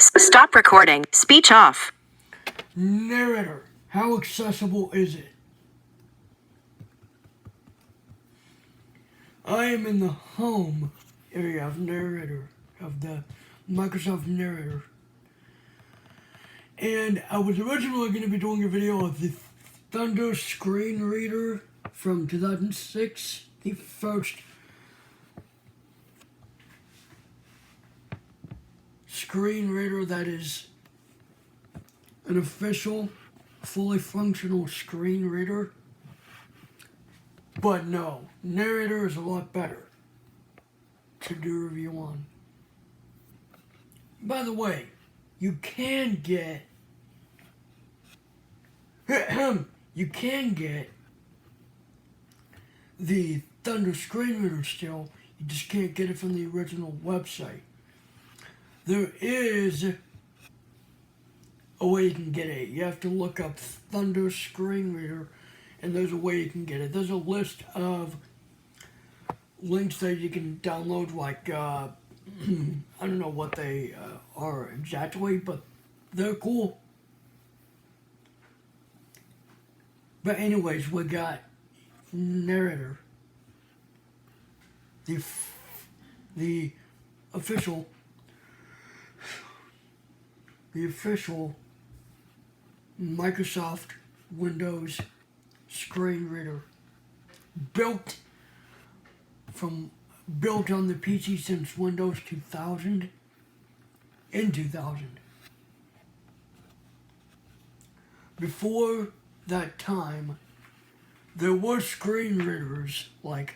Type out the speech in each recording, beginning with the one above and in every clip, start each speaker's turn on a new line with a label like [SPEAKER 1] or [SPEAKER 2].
[SPEAKER 1] Stop recording. Speech off.
[SPEAKER 2] Narrator. How accessible is it? I am in the home area of Narrator, of the Microsoft Narrator. And I was originally going to be doing a video of the Thunder screen reader from 2006, the first screen reader that is an official, fully functional screen reader. But no, Narrator is a lot better to do a review on. By the way, you can get the Thunder screen reader still. You just can't get it from the original website. There is a way you can get it. You have to look up Thunder screen reader, and there's a way you can get it. There's a list of links that you can download, like I don't know what they are exactly, but they're cool. But anyways, we got Narrator, the official Microsoft Windows screen reader, built on the PC since Windows 2000. In 2000. Before that time, there were screen readers like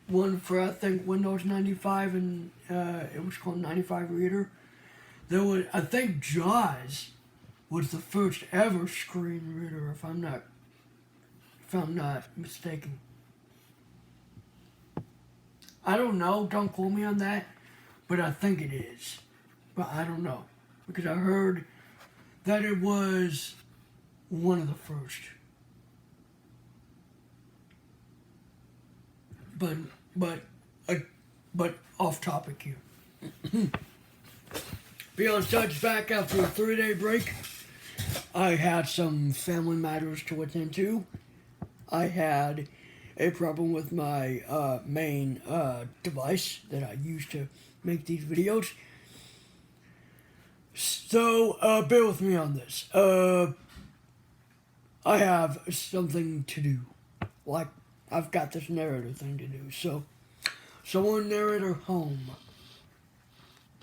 [SPEAKER 2] one for, I think, Windows 95, and it was called 95 Reader. There was, I think, JAWS was the first ever screen reader, if I'm not mistaken. I don't know, don't quote me on that, but I think it is. But I don't know, because I heard that it was one of the first. But off topic here. Beyond Such back after a 3-day break. I had some family matters to attend to. I had a problem with my main device that I use to make these videos. So, bear with me on this. I have something to do. Like, I've got this Narrator thing to do. So on Narrator Home.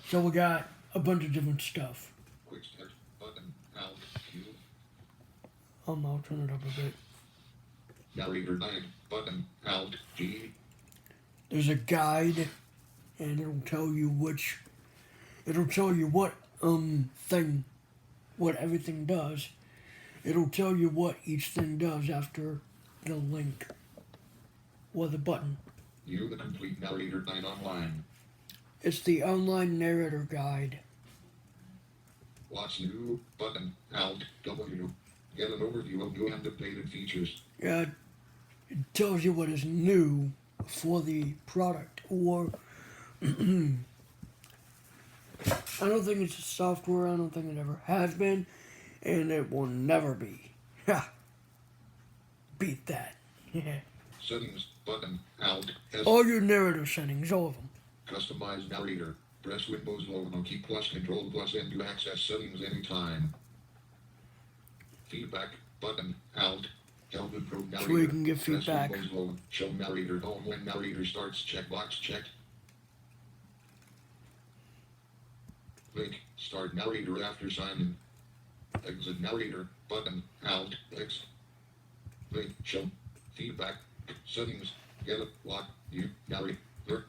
[SPEAKER 2] So we got a bunch of different stuff.
[SPEAKER 3] Quick start button, Alt, Q.
[SPEAKER 2] I'll turn it up a bit.
[SPEAKER 3] Narrator 9, button, Alt, G.
[SPEAKER 2] There's a guide, and it'll tell you what everything does. It'll tell you what each thing does after the link or the button.
[SPEAKER 3] View the complete Narrator 9 online.
[SPEAKER 2] It's the online Narrator guide.
[SPEAKER 3] What's new, button, Alt, W. Get an overview of new and updated features.
[SPEAKER 2] It tells you what is new for the product, or I don't think it's a software. I don't think it ever has been, and it will never be. Ha! Beat that. Yeah.
[SPEAKER 3] Settings, button, Alt, S.
[SPEAKER 2] All your Narrator settings, all of them.
[SPEAKER 3] Customize Narrator. Press Windows logo key plus Control plus N to access settings anytime. Feedback, button, Alt, help improve Narrator.
[SPEAKER 2] So we can get
[SPEAKER 3] Press
[SPEAKER 2] feedback.
[SPEAKER 3] Windows logo. Show Narrator home when Narrator starts. Checkbox checked. Link, start Narrator after sign in. Exit Narrator, button, Alt, X. Link, show. Feedback, settings, get it, lock, you, Narrator,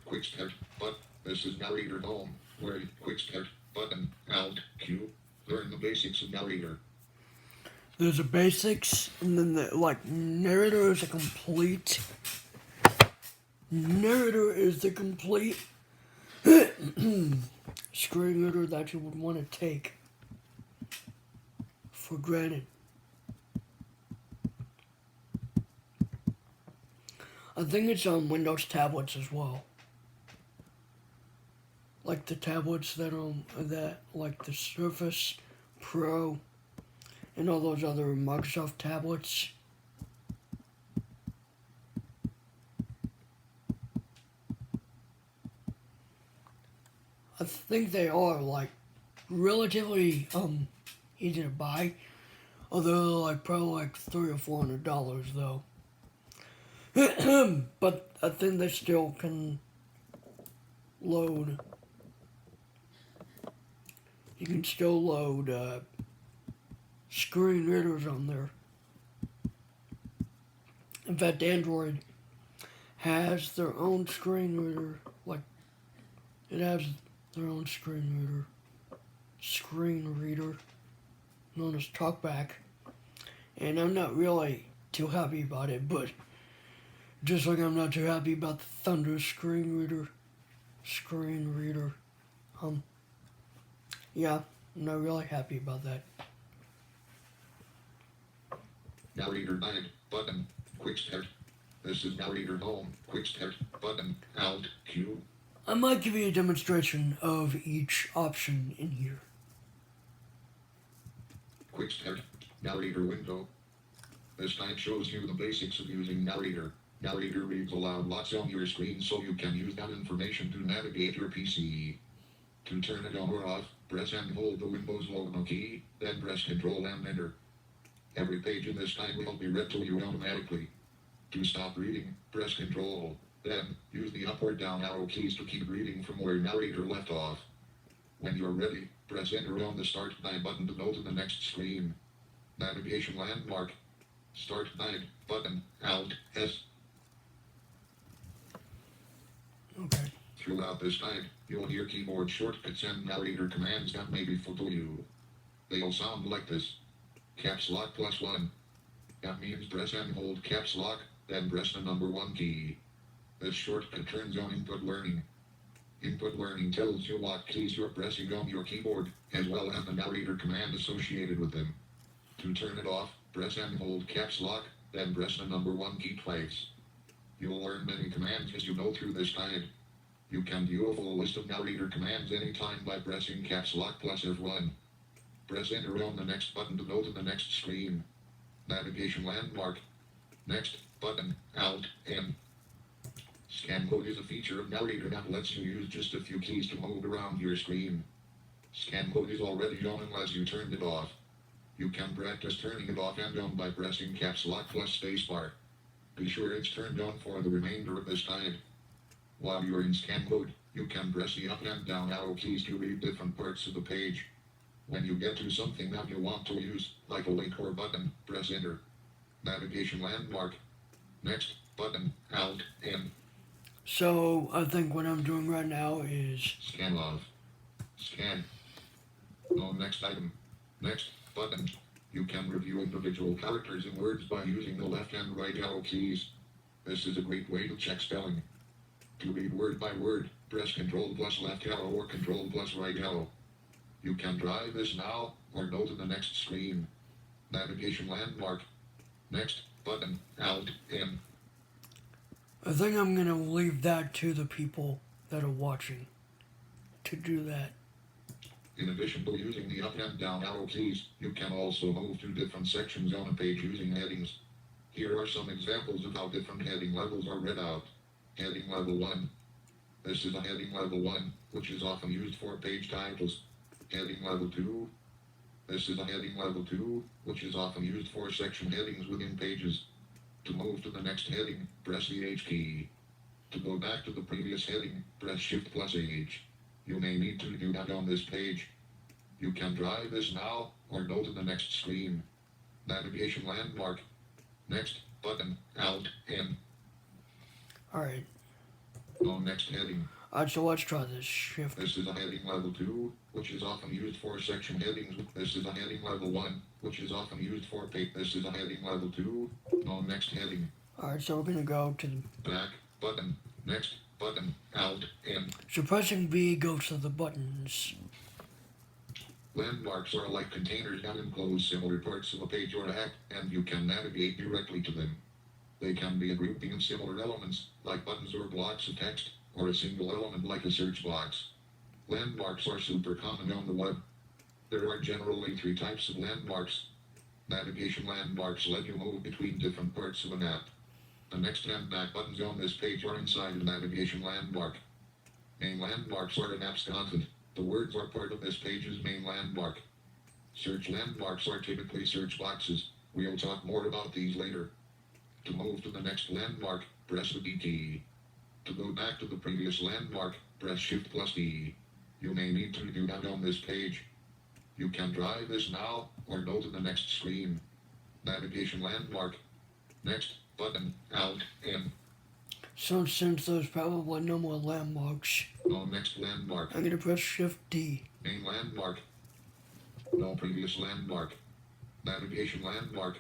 [SPEAKER 3] quick start, but this is Narrator home, where quick start, button, Alt, Q, learn the basics of Narrator.
[SPEAKER 2] There's a basics, and then Narrator is the complete screen reader that you would want to take for granted. I think it's on Windows tablets as well. like the tablets that like the Surface Pro and all those other Microsoft tablets. I think they are like relatively easy to buy, although they're like probably like $300 or $400 though. But I think they still can load. You can still load screen readers on there. In fact, Android has their own screen reader. Like it has their own screen reader known as TalkBack, and I'm not really too happy about it. But just like I'm not too happy about the Thunder screen reader. Yeah, I'm not really happy about that.
[SPEAKER 3] Narrator 9, button, quick start. This is Narrator Home, quick start, button, Alt, Q.
[SPEAKER 2] I might give you a demonstration of each option in here.
[SPEAKER 3] Quick start, Narrator window. This time shows you the basics of using Narrator. Narrator reads aloud lots on your screen so you can use that information to navigate your PC. To turn it on or off, press and hold the Windows logo key, then press Ctrl and Enter. Every page in this time will be read to you automatically. To stop reading, press Ctrl, then use the up or down arrow keys to keep reading from where Narrator left off. When you're ready, press Enter on the Start Guide button to go to the next screen. Navigation landmark. Start Guide button, Alt, S.
[SPEAKER 2] Okay.
[SPEAKER 3] Throughout this guide, you'll hear keyboard shortcuts and Narrator commands that may be full to you. They'll sound like this. Caps Lock +1. That means press and hold Caps Lock, then press the number 1 key. This shortcut turns on Input Learning. Input Learning tells you what keys you're pressing on your keyboard, as well as the Narrator command associated with them. To turn it off, press and hold Caps Lock, then press the number 1 key twice. You'll learn many commands as you go through this guide. You can view a full list of Narrator commands anytime by pressing Caps Lock plus F1. Press Enter on the next button to go to the next screen. Navigation landmark. Next button, Alt, N. Scan mode is a feature of Narrator that lets you use just a few keys to move around your screen. Scan mode is already on unless you turned it off. You can practice turning it off and on by pressing Caps Lock plus Spacebar. Be sure it's turned on for the remainder of this guide. While you're in scan mode, you can press the up and down arrow keys to read different parts of the page. When you get to something that you want to use, like a link or button, press Enter. Navigation landmark. Next button, Alt, N.
[SPEAKER 2] So I think what I'm doing right now is
[SPEAKER 3] Scan off. Scan. No, next item. Next button. You can review individual characters and words by using the left and right arrow keys. This is a great way to check spelling. To read word by word, press Ctrl plus left arrow or Ctrl plus right arrow. You can try this now, or go to the next screen. Navigation landmark. Next button, Alt, N.
[SPEAKER 2] I think I'm gonna leave that to the people that are watching to do that.
[SPEAKER 3] In addition to using the up and down arrow keys, you can also move to different sections on a page using headings. Here are some examples of how different heading levels are read out. Heading Level 1. This is a heading level 1, which is often used for page titles. Heading Level 2. This is a heading level 2, which is often used for section headings within pages. To move to the next heading, press the H key. To go back to the previous heading, press Shift plus H. You may need to do that on this page. You can try this now, or go to the next screen. Navigation landmark. Next button, Alt, N.
[SPEAKER 2] Alright.
[SPEAKER 3] Go next heading.
[SPEAKER 2] Alright, so let's try this. Shift.
[SPEAKER 3] This is a heading level 2, which is often used for section headings. This is a heading level 1, which is often used for page. This is a heading level 2. Go next heading.
[SPEAKER 2] Alright, so we're gonna go to the
[SPEAKER 3] Back button. Next button, Alt, N.
[SPEAKER 2] so pressing B goes to the buttons.
[SPEAKER 3] Landmarks are like containers that enclose similar parts of a page or act, and you can navigate directly to them. They can be a grouping of similar elements, like buttons or blocks of text, or a single element like a search box. Landmarks are super common on the web. There are generally three types of landmarks. Navigation landmarks let you move between different parts of an app. The next and back buttons on this page are inside the navigation landmark. Main landmarks are an app's content. The words are part of this page's main landmark. Search landmarks are typically search boxes. We'll talk more about these later. To move to the next landmark, press the D key. To go back to the previous landmark, press Shift plus D. You may need to do that on this page. You can try this now, or go to the next screen. Navigation landmark. Next, button, out, in.
[SPEAKER 2] So since there's probably no more landmarks,
[SPEAKER 3] No next landmark.
[SPEAKER 2] I'm gonna press Shift D.
[SPEAKER 3] Main landmark. No previous landmark. Navigation landmark.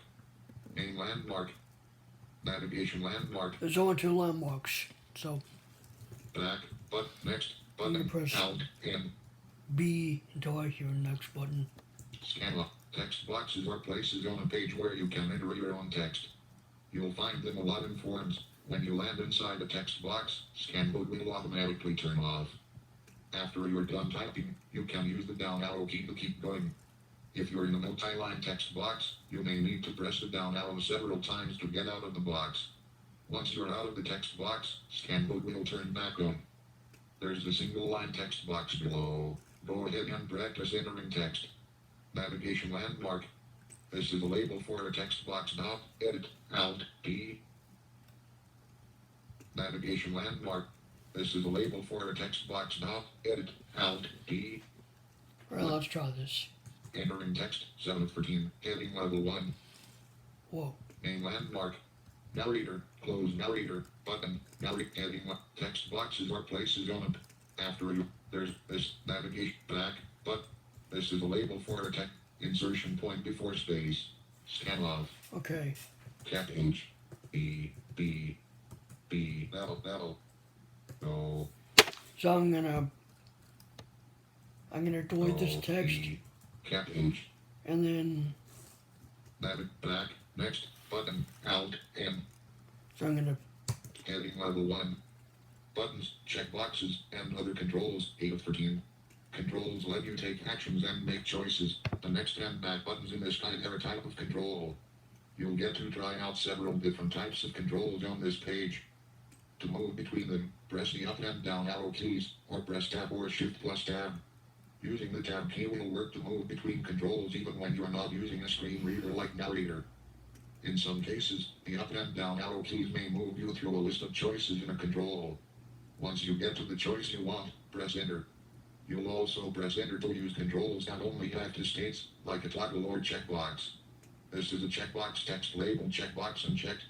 [SPEAKER 3] Main landmark. Navigation landmark.
[SPEAKER 2] There's only two landmarks, so
[SPEAKER 3] Back, but next, button,
[SPEAKER 2] press-
[SPEAKER 3] out, in.
[SPEAKER 2] B until I hear the next button.
[SPEAKER 3] Scan up. Text boxes are places on a page where you can enter your own text. You'll find them a lot in forms. When you land inside a text box, scan mode will automatically turn off. After you're done typing, you can use the down arrow key to keep going. If you're in a multi-line text box, you may need to press the down arrow several times to get out of the box. Once you're out of the text box, scan mode will turn back on. There's the single line text box below. Go ahead and practice entering text. Navigation landmark. This is a label for a text box now. Edit, Alt, D. Navigation landmark. This is a label for a text box now. Edit, Alt, D.
[SPEAKER 2] Alright, let's try this.
[SPEAKER 3] Entering text, 7 of 14, heading level 1.
[SPEAKER 2] Whoa.
[SPEAKER 3] Main landmark. Narrator, close narrator, button, narrate, heading, text boxes or places on it. After you, there's this navigation back, but this is a label for a text insertion point before space. Scan off.
[SPEAKER 2] Okay.
[SPEAKER 3] Cap H, E, B, B, that'll, no,
[SPEAKER 2] So I'm gonna delete this
[SPEAKER 3] no,
[SPEAKER 2] text
[SPEAKER 3] E, Cap H,
[SPEAKER 2] and then
[SPEAKER 3] back, next, button, out, in.
[SPEAKER 2] so I'm gonna
[SPEAKER 3] Heading level 1. Buttons, checkboxes, and other controls, 8 of 13. Controls let you take actions and make choices. The next and back buttons in this guide are a type of control. You'll get to try out several different types of controls on this page. To move between them, press the up and down arrow keys, or press Tab or Shift plus Tab. Using the Tab key will work to move between controls even when you're not using a screen reader like Narrator. In some cases, the up and down arrow keys may move you through a list of choices in a control. Once you get to the choice you want, press Enter. You'll also press Enter to use controls that only have two states, like a toggle or checkbox. This is a checkbox text label checkbox unchecked.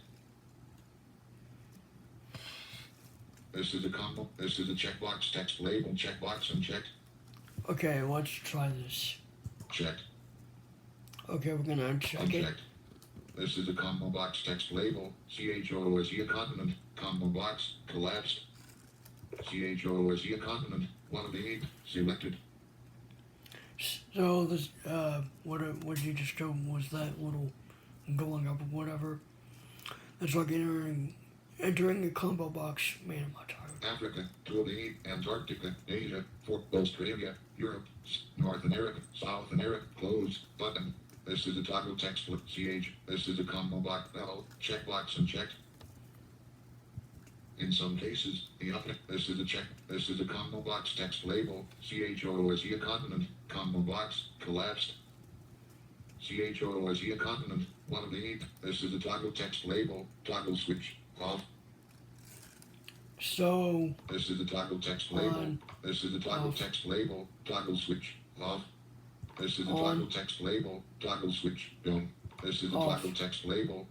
[SPEAKER 3] This is a combo. This is a checkbox text label checkbox unchecked.
[SPEAKER 2] okay, let's try this.
[SPEAKER 3] Checked.
[SPEAKER 2] Okay, we're gonna uncheck it.
[SPEAKER 3] Unchecked. This is a combo box text label. CHOOSE a continent. Combo box. Collapsed. CHOOSE a continent. One of the 8. Selected.
[SPEAKER 2] So this what you just showed was that little going up or whatever. It's like entering a combo box. Man, I'm tired.
[SPEAKER 3] Africa, 2 of the 8. Antarctica, Asia, 4. Australia, Europe, North America, South America. Close. Button. This is a toggle text flip. CH. This is a combo box. L. Checkbox unchecked. In some cases, the up. This is a check. This is a combo box text label. CHOOSE a continent. Combo box. Collapsed. CHOOSE a continent. One of the 8. This is a toggle text label. Toggle switch. Off.
[SPEAKER 2] So
[SPEAKER 3] This is a toggle text label.
[SPEAKER 2] On.
[SPEAKER 3] This is a toggle
[SPEAKER 2] Off.
[SPEAKER 3] text label. Toggle switch. Off. This is a
[SPEAKER 2] On.
[SPEAKER 3] toggle text label. Toggle switch. On. This is a
[SPEAKER 2] Off.
[SPEAKER 3] toggle text label.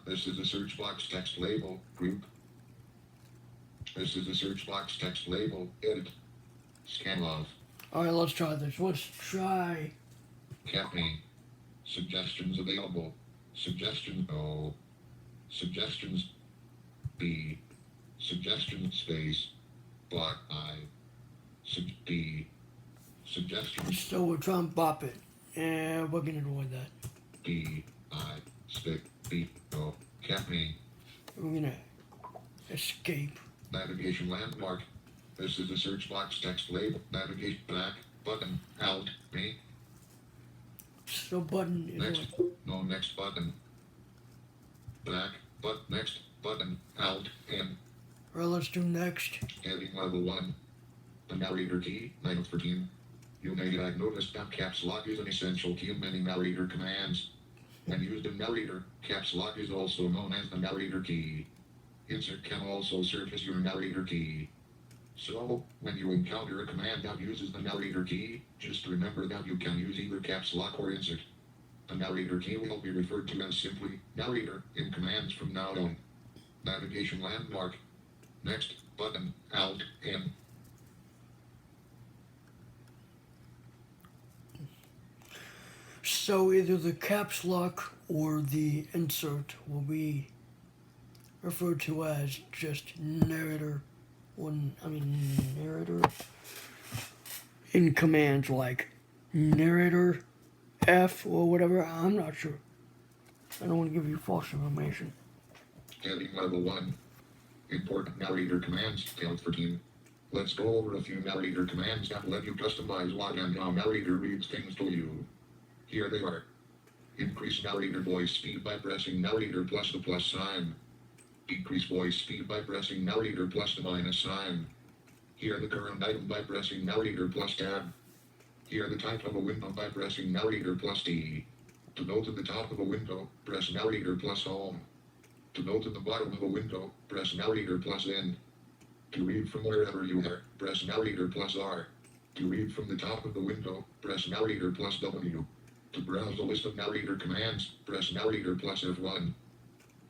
[SPEAKER 3] This is a search box text label. Group. This is a search box text label. Edit. Scan off.
[SPEAKER 2] alright, let's try this. Let's try
[SPEAKER 3] Cat name. Suggestions available. Suggestion O. Suggestions B. Suggestion space. Block I. D. Suggestions
[SPEAKER 2] so we're trying to bop it. And we're gonna avoid that.
[SPEAKER 3] D. I. Space. B. O. Cat name.
[SPEAKER 2] We're gonna escape.
[SPEAKER 3] Navigation landmark. This is a search box text label. Navigate back. Button. Alt. Me.
[SPEAKER 2] So button is
[SPEAKER 3] Next.
[SPEAKER 2] what?
[SPEAKER 3] No, next button. Back. But next button. Alt. M.
[SPEAKER 2] Alright, let's do next.
[SPEAKER 3] Heading level 1. The narrator key. 9 of 14. You may have noticed that caps lock is an essential key in many narrator commands. When used in narrator, caps lock is also known as the narrator key. Insert can also serve as your narrator key. So, when you encounter a command that uses the narrator key, just remember that you can use either caps lock or insert. The narrator key will be referred to as simply narrator in commands from now on. Navigation landmark. Next button. Alt. M.
[SPEAKER 2] So either the caps lock or the insert will be referred to as just narrator. Narrator in commands like narrator F or whatever. I'm not sure. I don't want to give you false information.
[SPEAKER 3] Heading level 1. Important narrator commands. 10 of 14. Let's go over a few narrator commands that let you customize what and how narrator reads things to you. Here they are. Increase narrator voice speed by pressing narrator plus the plus sign. Decrease voice speed by pressing narrator plus the minus sign. Hear the current item by pressing narrator plus tab. Hear the type of a window by pressing narrator plus T. To go to the top of a window, press narrator plus home. To go to the bottom of a window, press narrator plus N. To read from wherever you are, press narrator plus R. To read from the top of the window, press narrator plus W. To browse a list of narrator commands, press narrator plus F1.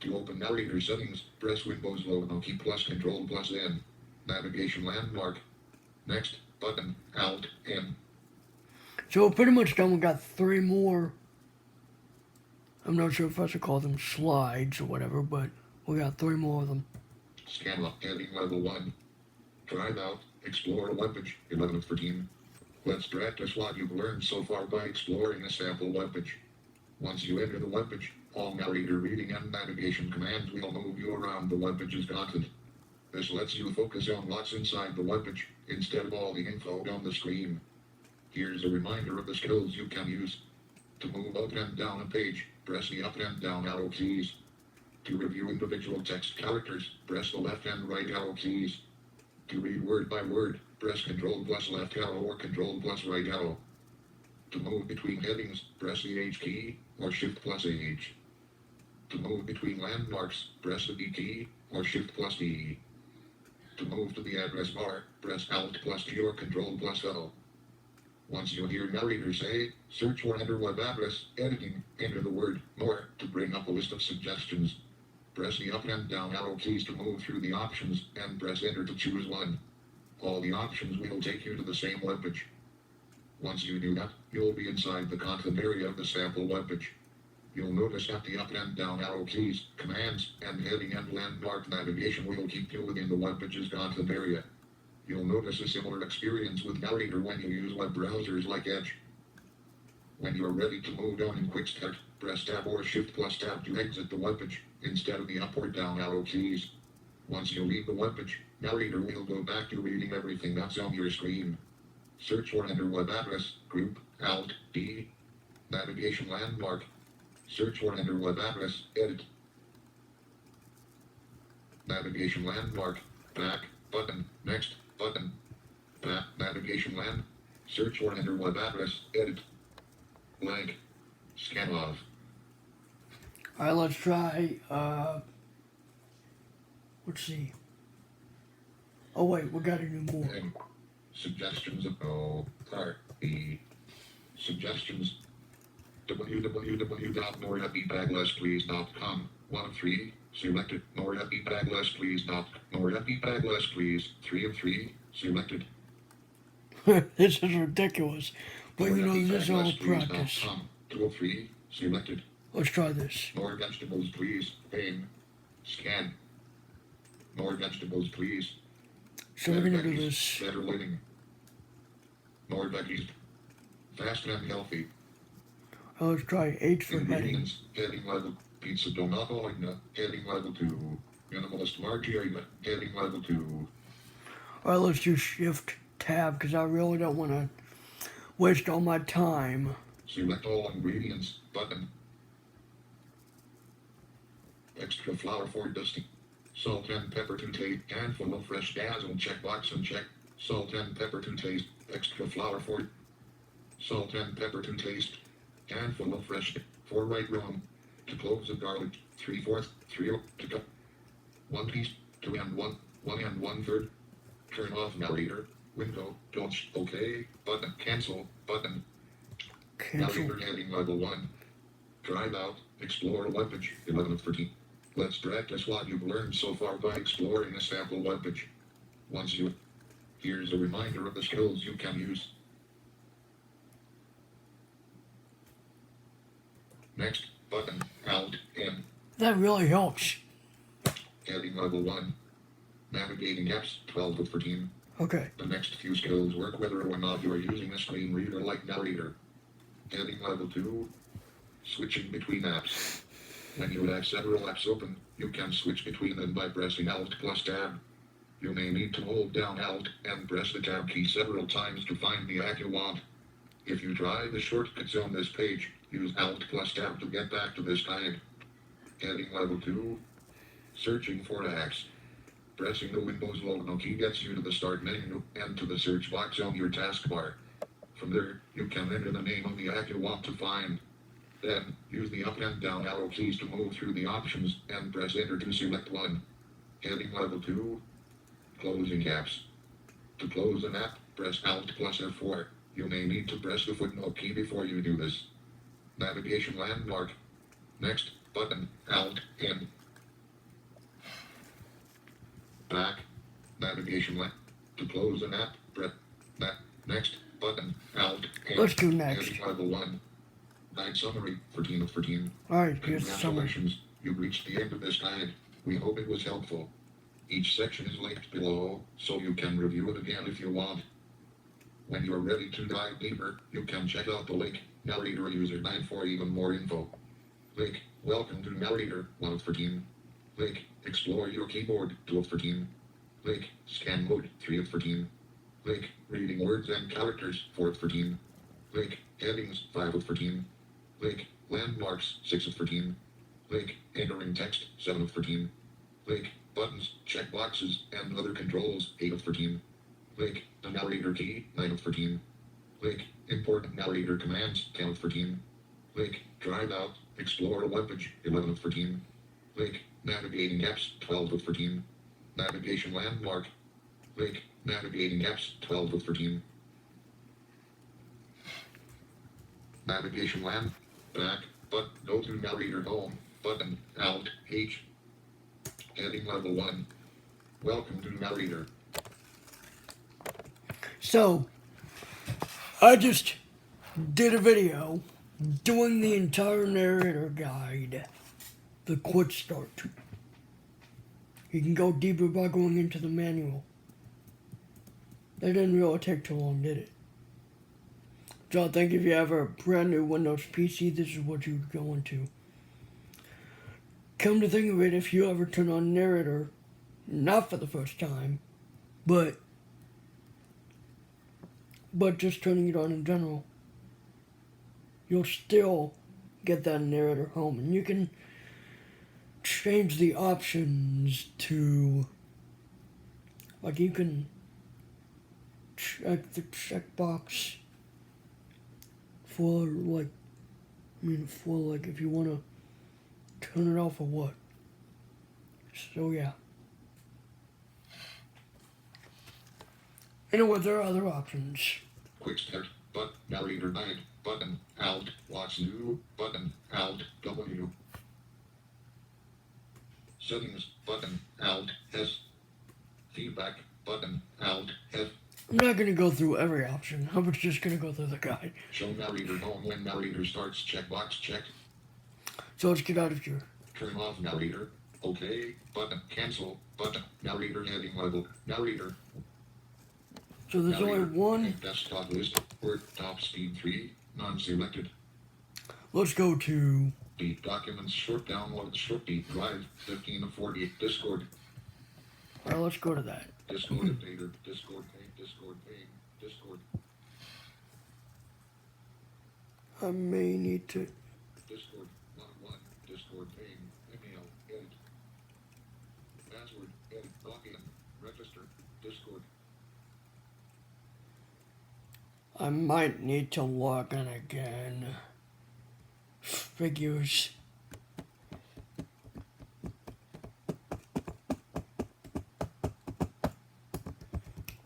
[SPEAKER 3] To open narrator settings, press Windows logo key plus Control plus N. Navigation landmark. Next button. Alt. M.
[SPEAKER 2] So we're pretty much done. We got 3 more. I'm not sure if I should call them slides or whatever, but we got 3 more of them.
[SPEAKER 3] Scan up. Heading level 1. Try it out. Explore a webpage. 11 of 13. Let's practice what you've learned so far by exploring a sample webpage. Once you enter the webpage, all narrator reading and navigation commands will move you around the webpage's content. This lets you focus on what's inside the webpage, instead of all the info on the screen. Here's a reminder of the skills you can use. To move up and down a page, press the up and down arrow keys. To review individual text characters, press the left and right arrow keys. To read word by word, press Ctrl plus left arrow or Ctrl plus right arrow. To move between headings, press the H key or Shift plus H. To move between landmarks, press the D key or Shift plus D. To move to the address bar, press Alt plus G or Ctrl plus L. Once you hear narrator say, search or enter web address, editing, enter the word more to bring up a list of suggestions. Press the up and down arrow keys to move through the options and press enter to choose one. All the options will take you to the same webpage. Once you do that, you'll be inside the content area of the sample webpage. You'll notice that the up and down arrow keys, commands, and heading and landmark navigation will keep you within the webpage's content area. You'll notice a similar experience with Narrator when you use web browsers like Edge. When you're ready to move on in Quick Start, press Tab or Shift plus Tab to exit the webpage, instead of the up or down arrow keys. Once you leave the webpage, Narrator will go back to reading everything that's on your screen. Search or enter web address, group, Alt, D. Navigation landmark. Search or enter web address, edit. Navigation landmark, back, button, next, button. Back, navigation land. Search or enter web address, edit. Blank. Scan off.
[SPEAKER 2] Alright, let's try, let's see. Oh wait, we gotta do more.
[SPEAKER 3] M. Suggestions of O, R, E. Suggestions. www.norehappybaglessplease.com. 1 of 3. Selected. Norehappybaglessplease. Norehappybaglessplease. 3 of 3. Selected.
[SPEAKER 2] This is ridiculous. But you know, this is all practice.
[SPEAKER 3] 2 of 3. Selected.
[SPEAKER 2] Let's try this.
[SPEAKER 3] More vegetables, please. Pain. Scan. More vegetables, please.
[SPEAKER 2] So we're gonna do this.
[SPEAKER 3] Better living. More veggies. Fast and healthy.
[SPEAKER 2] Let's try H for heading.
[SPEAKER 3] Ingredients. Heading level. Pizza Donatoigna. Heading level 2. Minimalist margarina. Heading level 2.
[SPEAKER 2] Alright, let's do Shift Tab because I really don't want to waste all my time.
[SPEAKER 3] Select all ingredients button. Extra flour for dusting. Salt and pepper to taste. Handful of fresh basil checkbox and check. Salt and pepper to taste. Extra flour for salt and pepper to taste. Handful of fresh 4 right rum. To cloves of garlic. 3/4. 3 to go. 1 piece. 2 and 1. 1 and 1/3. Turn off narrator. Window. Don't. OK. Button. Cancel. Button.
[SPEAKER 2] Cancel.
[SPEAKER 3] Narrator heading level 1. Drive out. Explore webpage. 11 of 13. Let's practice what you've learned so far by exploring a sample webpage. Here's a reminder of the skills you can use. Next, button, Alt, N.
[SPEAKER 2] That really helps.
[SPEAKER 3] Heading level 1. Navigating apps, 12 of 14.
[SPEAKER 2] Okay.
[SPEAKER 3] The next few skills work whether or not you are using a screen reader like Narrator. Heading level 2. Switching between apps. When you have several apps open, you can switch between them by pressing Alt plus Tab. You may need to hold down Alt and press the Tab key several times to find the app you want. If you try the shortcuts on this page, use Alt plus Tab to get back to this guide. Heading level 2. Searching for apps. Pressing the Windows logo key gets you to the Start menu and to the search box on your taskbar. From there, you can enter the name of the app you want to find. Then, use the up and down arrow keys to move through the options and press Enter to select one. Heading level 2. Closing apps. To close an app, press Alt plus F4. You may need to press the footnote key before you do this. Navigation landmark. Next, button, Alt, N. Back. Navigation To close an app, press Next, button, Alt, N.
[SPEAKER 2] Let's do next.
[SPEAKER 3] Heading level 1. Guide summary, 14 of 13.
[SPEAKER 2] Alright, here's the summary.
[SPEAKER 3] Congratulations, you've reached the end of this guide. We hope it was helpful. Each section is linked below, so you can review it again if you want. When you're ready to dive deeper, you can check out the link, Narrator User Guide for even more info. Link, Welcome to Narrator, 1 of 13. Link, Explore your keyboard, 2 of 13. Link, Scan Mode, 3 of 13. Link, Reading words and characters, 4 of 13. Link, Headings, 5 of 13. Link, Landmarks, 6 of 13. Link, Entering text, 7 of 13. Link, Buttons, checkboxes, and other controls, 8 of 13. Link, the narrator key, 9 of 13. Link, important narrator commands, 10 of 13. Link, drive out, explore a webpage, 11 of 13. Link, navigating apps, 12 of 13. Navigation landmark. Link, navigating apps, 12 of 13. Navigation land. Back, but go to narrator home, button, Alt, H. Heading level 1. Welcome to Narrator.
[SPEAKER 2] So, I just did a video doing the entire narrator guide, the quick start. You can go deeper by going into the manual. That didn't really take too long, did it? So I think if you have a brand new Windows PC, this is what you'd go into. Come to think of it, if you ever turn on Narrator, not for the first time, but just turning it on in general, you'll still get that Narrator home. And you can change the options to, like, you can check the checkbox for, like, if you want to turn it off or what. So, yeah. Anyway, there are other options.
[SPEAKER 3] Quick start, but narrator guide, button, Alt, what's new, button, Alt, W. Settings, button, Alt, S. Feedback, button, Alt, F.
[SPEAKER 2] I'm not going to go through every option. I was just going to go through the guide.
[SPEAKER 3] Show narrator home when narrator starts, checkbox checked.
[SPEAKER 2] So let's get out of here.
[SPEAKER 3] Turn off narrator. OK. Button. Cancel. Button. Narrator heading level. Narrator.
[SPEAKER 2] So there's
[SPEAKER 3] narrator.
[SPEAKER 2] only one.
[SPEAKER 3] Desktop list. Word. Top speed 3. Non-selected.
[SPEAKER 2] Let's go to
[SPEAKER 3] Deep documents. Short download. Short deep drive. 15 of 48. Discord.
[SPEAKER 2] Alright, let's go to that.
[SPEAKER 3] Discord updater. Discord pane. Discord pane. Discord.
[SPEAKER 2] I may need to.
[SPEAKER 3] Discord. One. Discord pane. Email. Edit. Password. Edit. Login. Register. Discord.
[SPEAKER 2] I might need to log in again. Figures.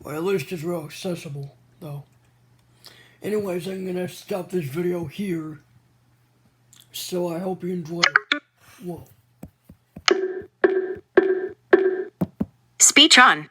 [SPEAKER 2] Or at least it's real accessible, though. Anyways, I'm gonna stop this video here. So I hope you enjoyed it. Whoa.
[SPEAKER 1] Speech on.